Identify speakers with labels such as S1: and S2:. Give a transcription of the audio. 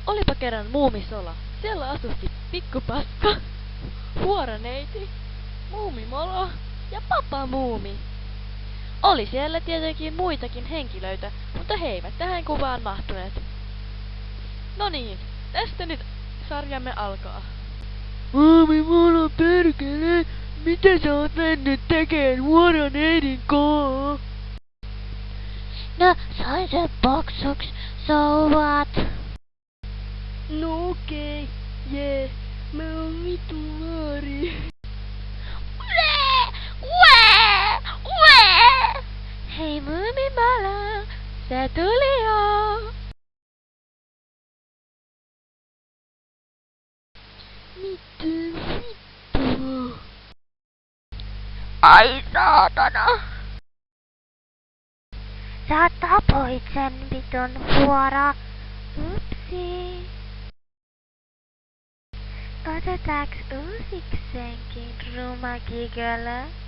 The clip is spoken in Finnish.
S1: Olipa kerran muumisola. Siellä asusti pikkupaska, huoroneiti, muumimolo ja papamuumi. Oli siellä tietenkin muitakin henkilöitä, mutta he eivät tähän kuvaan mahtuneet. No niin, tästä nyt sarjamme alkaa.
S2: Muumimolo perkele, mitä sä oot mennyt tekeen huoroneidin kaa?
S3: No, sain sen paksuks, so what?
S2: No okei, jee, mä oon vitu vaari.
S3: Hei muumimolo, se tuli jo.
S2: Mitä vittua?
S3: Ai saatana! Sä tapoit sen vitun vuoro. Upsi. Otetaanks uusiksenkin ruma gigolo?